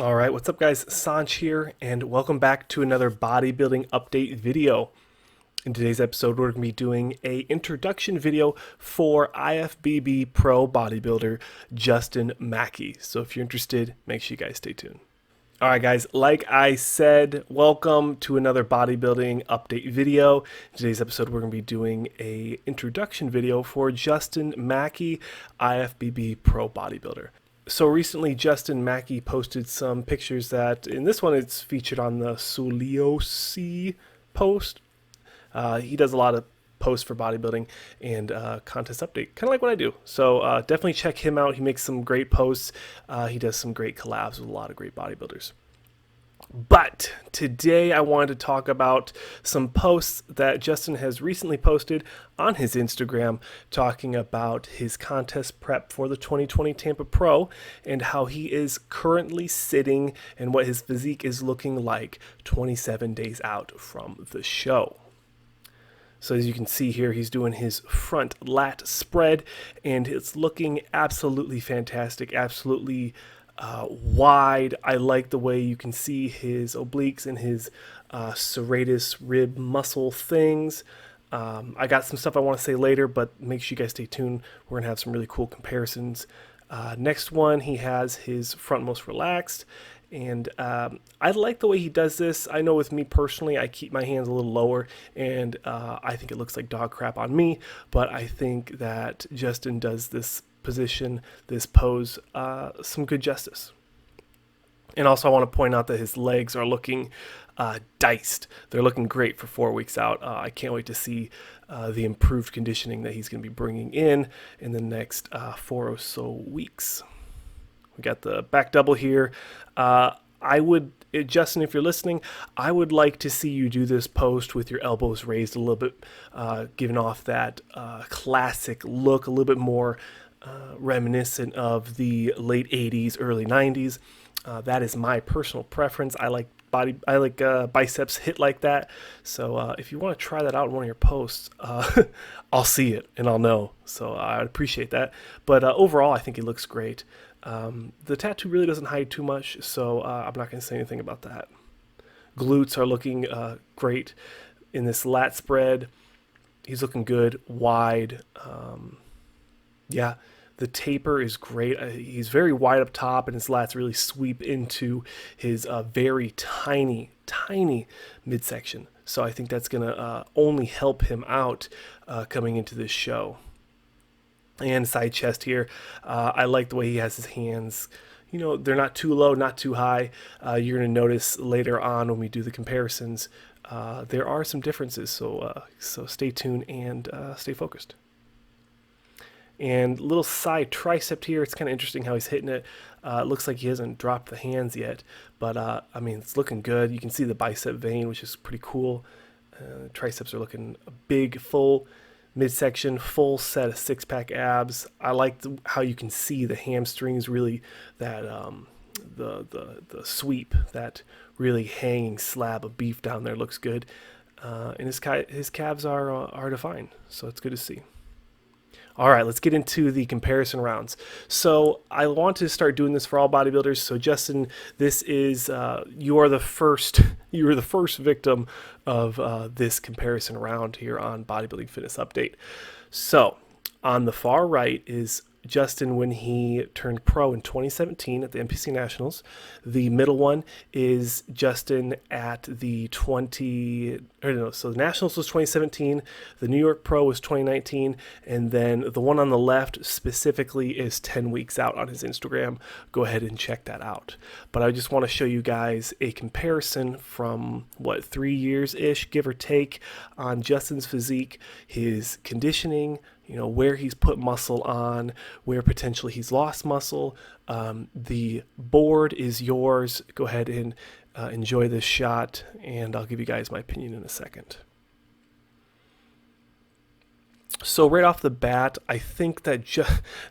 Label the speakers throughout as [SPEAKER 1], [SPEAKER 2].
[SPEAKER 1] All right, what's up guys? Sanj here and welcome back to another bodybuilding update video. In today's episode, we're going to be doing a introduction video for IFBB Pro bodybuilder Justin Maki. So if you're interested, make sure you guys stay tuned. All right, guys, like I said, welcome to another bodybuilding update video. In today's episode, we're going to be doing a introduction video for Justin Maki, IFBB Pro bodybuilder. So recently, Justin Maki posted some pictures that, in this one, it's featured on the Soliosi post. He does a lot of posts for bodybuilding and contest update, kind of like what I do. So definitely check him out. He makes some great posts. He does some great collabs with a lot of great bodybuilders. But today I wanted to talk about some posts that Justin has recently posted on his Instagram talking about his contest prep for the 2020 Tampa Pro and how he is currently sitting and what his physique is looking like 27 days out from the show. So as you can see here, he's doing his front lat spread and it's looking absolutely fantastic, absolutely wide. I like the way you can see his obliques and his serratus rib muscle things. I got some stuff I want to say later, but make sure you guys stay tuned. We're gonna have some really cool comparisons. Next one, he has his front most relaxed, and I like the way he does this. I know with me personally, I keep my hands a little lower, and I think it looks like dog crap on me, but I think that Justin does this position, this pose, some good justice. And also I want to point out that his legs are looking diced. They're looking great for 4 weeks out. I can't wait to see the improved conditioning that he's going to be bringing in the next 4 or so weeks. We got the back double here. Justin, if you're listening, I would like to see you do this post with your elbows raised a little bit, giving off that classic look, a little bit more reminiscent of the late 80s, early 90s. That is my personal preference. I like biceps hit like that. So if you want to try that out in one of your posts, I'll see it and I'll know. So I'd appreciate that. But overall, I think it looks great. The tattoo really doesn't hide too much, so I'm not going to say anything about that. Glutes are looking great in this lat spread. He's looking good, wide. Yeah, the taper is great. He's very wide up top, and his lats really sweep into his very tiny midsection. So I think that's going to only help him out coming into this show. And side chest here, I like the way he has his hands. You know, they're not too low, not too high. You're going to notice later on when we do the comparisons, there are some differences. So stay tuned and stay focused. And little side tricep here. It's kind of interesting how he's hitting it. It looks like he hasn't dropped the hands yet, but I mean, it's looking good. You can see the bicep vein, which is pretty cool. Triceps are looking big, full midsection, full set of six-pack abs. I like how you can see the hamstrings really, that the sweep, that really hanging slab of beef down there looks good, and his calves are defined, so it's good to see. All right, let's get into the comparison rounds. So I want to start doing this for all bodybuilders. So Justin, this is you are the first victim of this comparison round here on Bodybuilding Fitness Update. So on the far right is Justin when he turned pro in 2017 at the NPC Nationals. The middle one is Justin at the so the Nationals was 2017, the New York Pro was 2019, and then the one on the left specifically is 10 weeks out on his Instagram. Go ahead and check that out. But I just want to show you guys a comparison from 3 years-ish, give or take, on Justin's physique, his conditioning, you know, where he's put muscle on, where potentially he's lost muscle. The board is yours. Go ahead and enjoy this shot, and I'll give you guys my opinion in a second. So right off the bat, I think that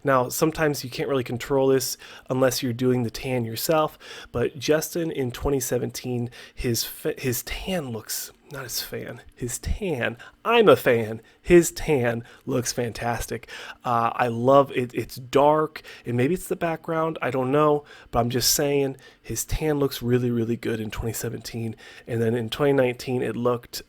[SPEAKER 1] now sometimes you can't really control this unless you're doing the tan yourself, but Justin in 2017, his tan looks, not his fan, his tan, I'm a fan. His tan looks fantastic. I love it. It's dark, and maybe it's the background. I don't know, but I'm just saying his tan looks really, really good in 2017. And then in 2019, it looked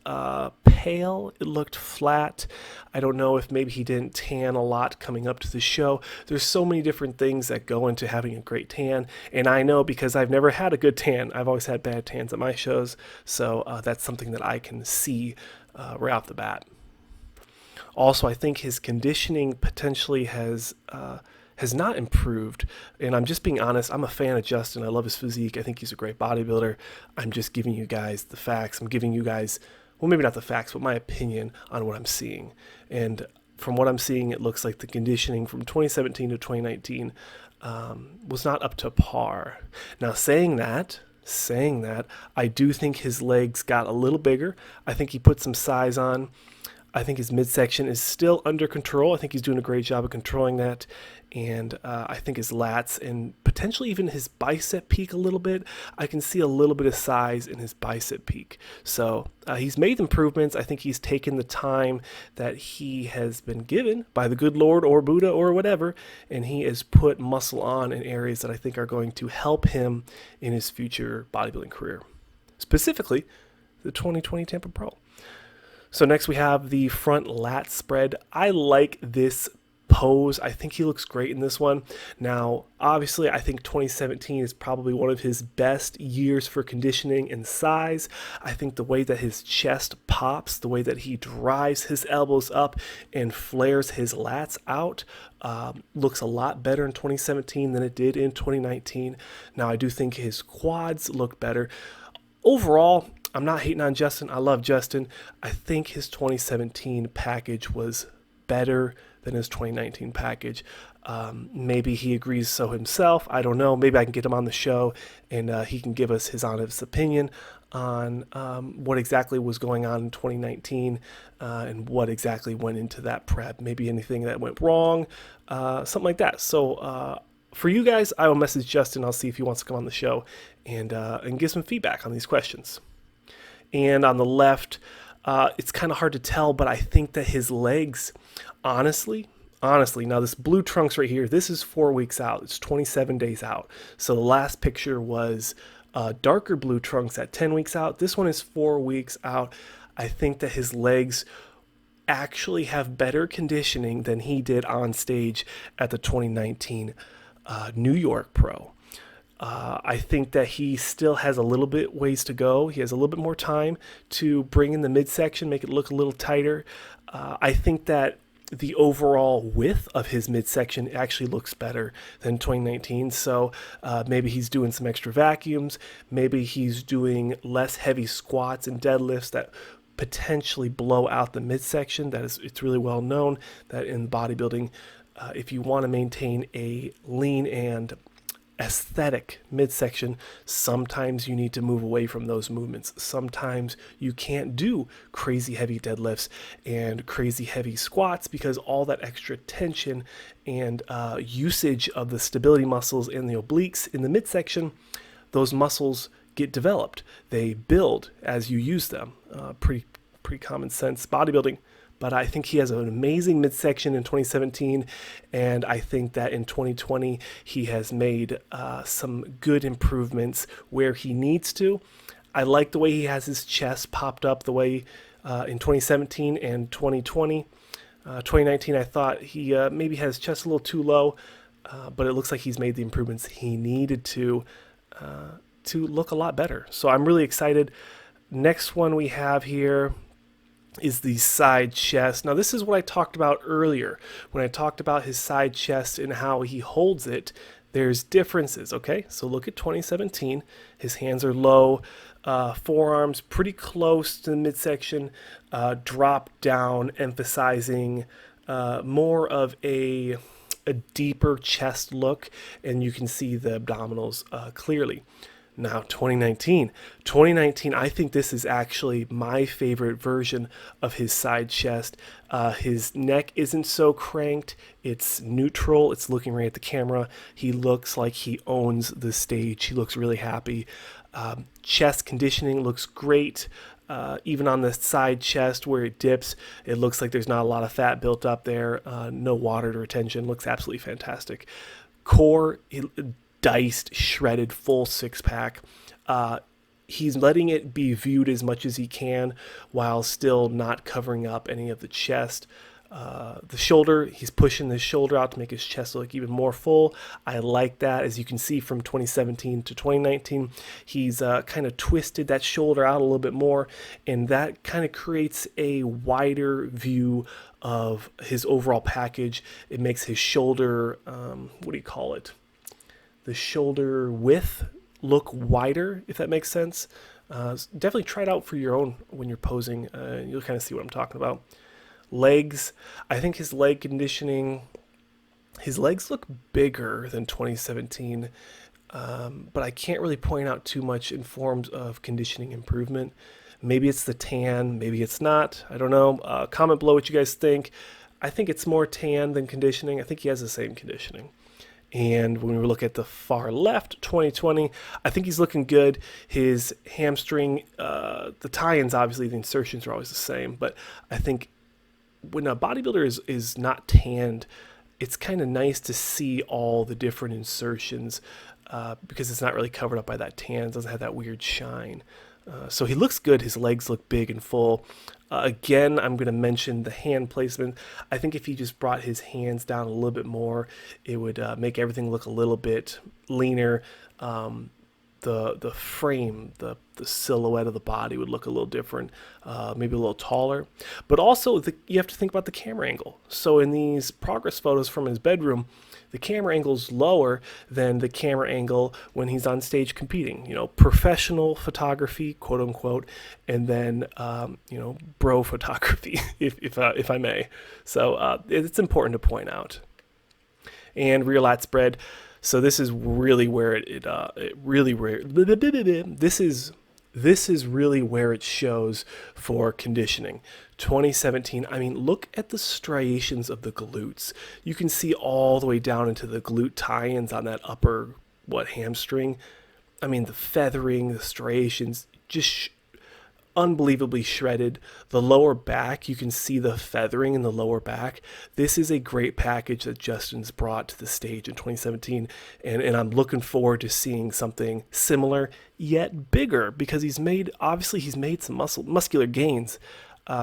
[SPEAKER 1] pale. It looked flat. I don't know if maybe he didn't tan a lot coming up to the show. There's so many different things that go into having a great tan, and I know because I've never had a good tan. I've always had bad tans at my shows, so that's something that I can see right off the bat. Also, I think his conditioning potentially has not improved. And I'm just being honest. I'm a fan of Justin. I love his physique. I think he's a great bodybuilder. I'm just giving you guys the facts. I'm giving you guys, well, maybe not the facts, but my opinion on what I'm seeing. And from what I'm seeing, it looks like the conditioning from 2017 to 2019 was not up to par. Now, saying that, I do think his legs got a little bigger. I think he put some size on. I think his midsection is still under control. I think he's doing a great job of controlling that. And I think his lats and potentially even his bicep peak a little bit. I can see a little bit of size in his bicep peak. So he's made improvements. I think he's taken the time that he has been given by the good Lord or Buddha or whatever. And he has put muscle on in areas that I think are going to help him in his future bodybuilding career. Specifically, the 2020 Tampa Pro. So next we have the front lat spread. I like this pose. I think he looks great in this one. Now, obviously, I think 2017 is probably one of his best years for conditioning and size. I think the way that his chest pops, the way that he drives his elbows up and flares his lats out, looks a lot better in 2017 than it did in 2019. Now, I do think his quads look better. Overall, I'm not hating on Justin. I love Justin. I think his 2017 package was better than his 2019 package. Maybe he agrees so himself. I don't know. Maybe I can get him on the show and he can give us his honest opinion on what exactly was going on in 2019 and what exactly went into that prep. Maybe anything that went wrong, something like that. So for you guys, I will message Justin. I'll see if he wants to come on the show and give some feedback on these questions. And on the left, it's kind of hard to tell, but I think that his legs, honestly, now this blue trunks right here, this is 4 weeks out. It's 27 days out. So the last picture was darker blue trunks at 10 weeks out. This one is 4 weeks out. I think that his legs actually have better conditioning than he did on stage at the 2019 New York Pro. I think that he still has a little bit ways to go. He has a little bit more time to bring in the midsection, make it look a little tighter. I think that the overall width of his midsection actually looks better than 2019. So maybe he's doing some extra vacuums. Maybe he's doing less heavy squats and deadlifts that potentially blow out the midsection. It's really well known that in bodybuilding, if you want to maintain a lean and aesthetic midsection, sometimes you need to move away from those movements. Sometimes you can't do crazy heavy deadlifts and crazy heavy squats because all that extra tension and usage of the stability muscles in the obliques in the midsection, those muscles get developed. They build as you use them. Pretty common sense bodybuilding. But I think he has an amazing midsection in 2017, and I think that in 2020 he has made some good improvements where he needs to. I like the way he has his chest popped up the way in 2017 and 2020. 2019 I thought he maybe had his chest a little too low, but it looks like he's made the improvements he needed to look a lot better. So I'm really excited. Next one we have here is the side chest. Now this is what I talked about earlier when I talked about his side chest and how he holds it. There's differences, okay? So look at 2017. His hands are low, forearms pretty close to the midsection, drop down, emphasizing more of a deeper chest look, and you can see the abdominals clearly. Now, 2019, I think this is actually my favorite version of his side chest. His neck isn't so cranked. It's neutral. It's looking right at the camera. He looks like he owns the stage. He looks really happy. Chest conditioning looks great. Even on the side chest where it dips, it looks like there's not a lot of fat built up there. No water retention. Looks absolutely fantastic. Core, diced, shredded, full six-pack. He's letting it be viewed as much as he can while still not covering up any of the chest. The shoulder, he's pushing the shoulder out to make his chest look even more full. I like that. As you can see from 2017 to 2019, he's kind of twisted that shoulder out a little bit more, and that kind of creates a wider view of his overall package. It makes his shoulder, what do you call it? The shoulder width look wider, if that makes sense. Definitely try it out for your own when you're posing. You'll kind of see what I'm talking about. Legs, I think his leg conditioning, his legs look bigger than 2017, but I can't really point out too much in forms of conditioning improvement. Maybe it's the tan, maybe it's not. I don't know. Comment below what you guys think. I think it's more tan than conditioning. I think he has the same conditioning. And when we look at the far left, 2020, I think he's looking good. His hamstring, the tie-ins, obviously the insertions are always the same, but I think when a bodybuilder is not tanned, it's kind of nice to see all the different insertions because it's not really covered up by that tan. It doesn't have that weird shine. So he looks good. His legs look big and full. Again, I'm going to mention the hand placement. I think if he just brought his hands down a little bit more, it would make everything look a little bit leaner. The frame, the silhouette of the body would look a little different, maybe a little taller. But also, you have to think about the camera angle. So in these progress photos from his bedroom, the camera angle's lower than the camera angle when he's on stage competing. You know, professional photography, quote unquote, and then you know, bro photography, if I may. So it's important to point out. And rear lat spread. So this is really where this is really where it shows for conditioning. 2017, I mean, look at the striations of the glutes. You can see all the way down into the glute tie-ins on that upper, hamstring. I mean, the feathering, the striations, just unbelievably shredded. The lower back, you can see the feathering in the lower back. This is a great package that Justin's brought to the stage in 2017, and I'm looking forward to seeing something similar yet bigger, because he's made some muscular gains.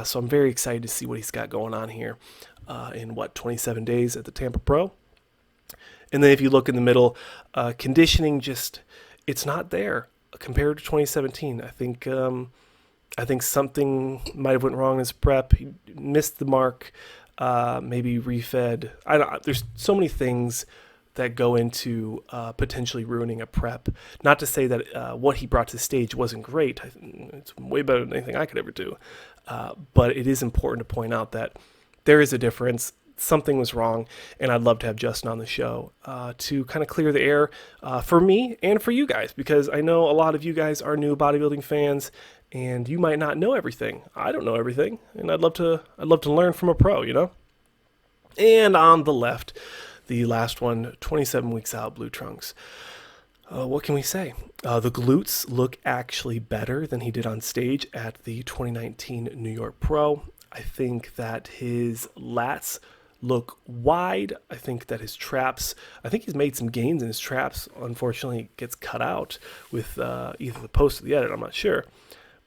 [SPEAKER 1] So I'm very excited to see what he's got going on here in 27 days at the Tampa Pro. And then if you look in the middle, conditioning, it's not there compared to 2017. I think something might have went wrong in his prep. He missed the mark, maybe refed. There's so many things that go into potentially ruining a prep. Not to say that what he brought to the stage wasn't great. It's way better than anything I could ever do. But it is important to point out that there is a difference. Something was wrong, and I'd love to have Justin on the show to kind of clear the air for me and for you guys, because I know a lot of you guys are new bodybuilding fans, and you might not know everything. I don't know everything, and I'd love to learn from a pro, you know? And on the left, the last one, 27 weeks out, blue trunks. What can we say? The glutes look actually better than he did on stage at the 2019 New York Pro. I think that his lats look wide. I think that his traps, I think he's made some gains in his traps. Unfortunately, it gets cut out with either the post or the edit, I'm not sure.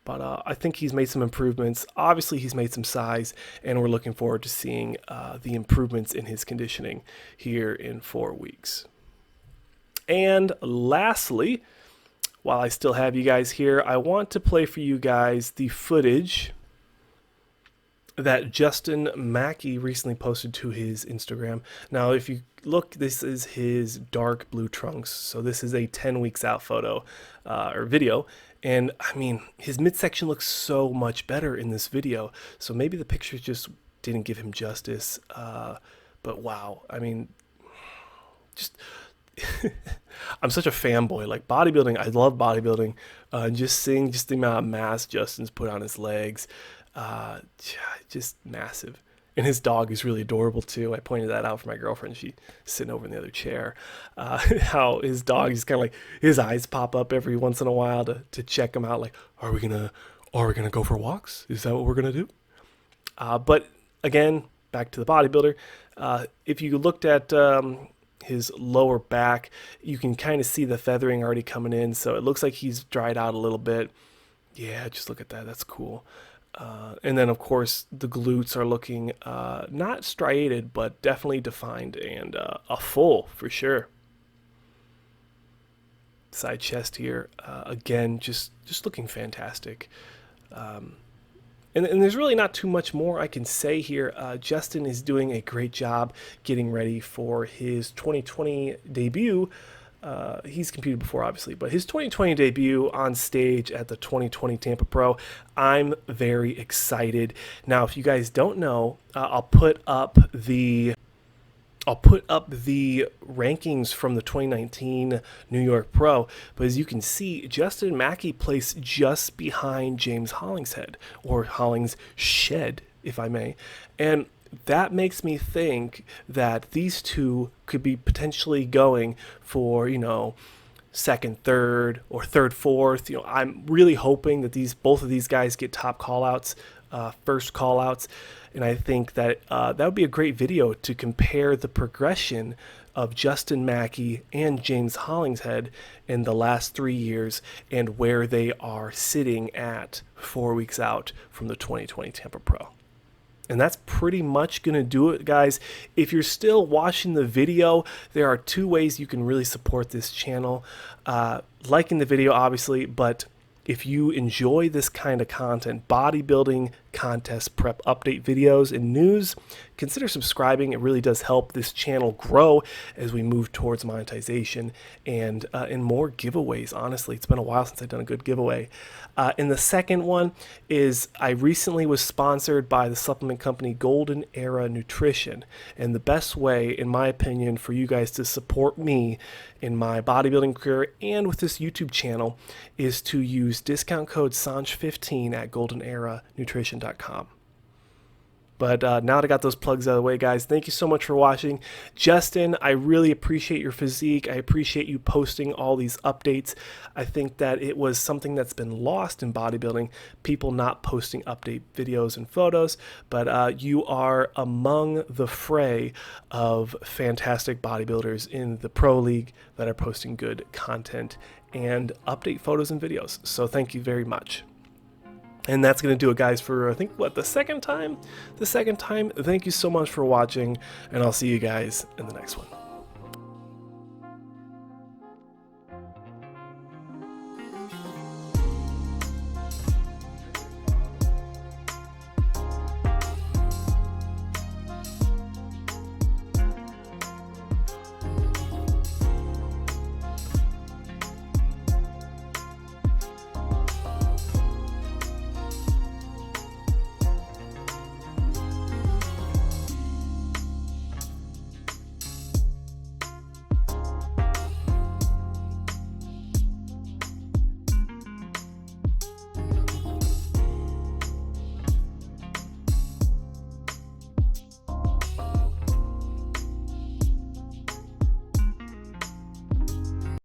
[SPEAKER 1] But I think he's made some improvements. Obviously, he's made some size, and we're looking forward to seeing the improvements in his conditioning here in 4 weeks. And lastly, while I still have you guys here, I want to play for you guys the footage that Justin Maki recently posted to his Instagram. Now, if you look, this is his dark blue trunks. So this is a 10 weeks out photo or video. And I mean, his midsection looks so much better in this video. So maybe the pictures just didn't give him justice. But wow, I mean, just I'm such a fanboy. Like bodybuilding, I love bodybuilding. Just seeing the amount of mass Justin's put on his legs, just massive. And his dog is really adorable too. I pointed that out for my girlfriend. She's sitting over in the other chair. How his dog is kind of like, his eyes pop up every once in a while to check him out. Like, are we gonna Are we going to go for walks? Is that what we're going to do? But again, back to the bodybuilder. If you looked at his lower back, you can kind of see the feathering already coming in. So it looks like he's dried out a little bit. Yeah, just look at that. That's cool. And then, of course, the glutes are looking not striated, but definitely defined and a full for sure. Side chest here, again, just looking fantastic. And there's really not too much more I can say here. Justin is doing a great job getting ready for his 2020 debut. He's competed before, obviously, but his 2020 debut on stage at the 2020 Tampa Pro, I'm very excited. Now, if you guys don't know, I'll put up the rankings from the 2019 New York Pro, but as you can see, Justin Maki placed just behind James Hollingshed, or Hollingshed, if I may, and that makes me think that these two could be potentially going for, second, third, or third, fourth. I'm really hoping that both of these guys get top call-outs, first call-outs. And I think that that would be a great video to compare the progression of Justin Maki and James Hollingshed in the last 3 years and where they are sitting at 4 weeks out from the 2020 Tampa Pro. And that's pretty much going to do it, guys. If you're still watching the video, there are 2 ways you can really support this channel. Liking the video, obviously, but if you enjoy this kind of content, bodybuilding, contest prep update videos, and news, consider subscribing. It really does help this channel grow as we move towards monetization and more giveaways. Honestly, it's been a while since I've done a good giveaway. And the second one is I recently was sponsored by the supplement company Golden Era Nutrition. And the best way, in my opinion, for you guys to support me in my bodybuilding career and with this YouTube channel is to use discount code SANCH15 at goldeneranutrition.com. But now that I got those plugs out of the way, guys, thank you so much for watching. Justin, I really appreciate your physique. I appreciate you posting all these updates. I think that it was something that's been lost in bodybuilding, people not posting update videos and photos. But you are among the fray of fantastic bodybuilders in the Pro League that are posting good content and update photos and videos. So thank you very much. And that's going to do it, guys, for, I think, the second time? The second time. Thank you so much for watching, and I'll see you guys in the next one.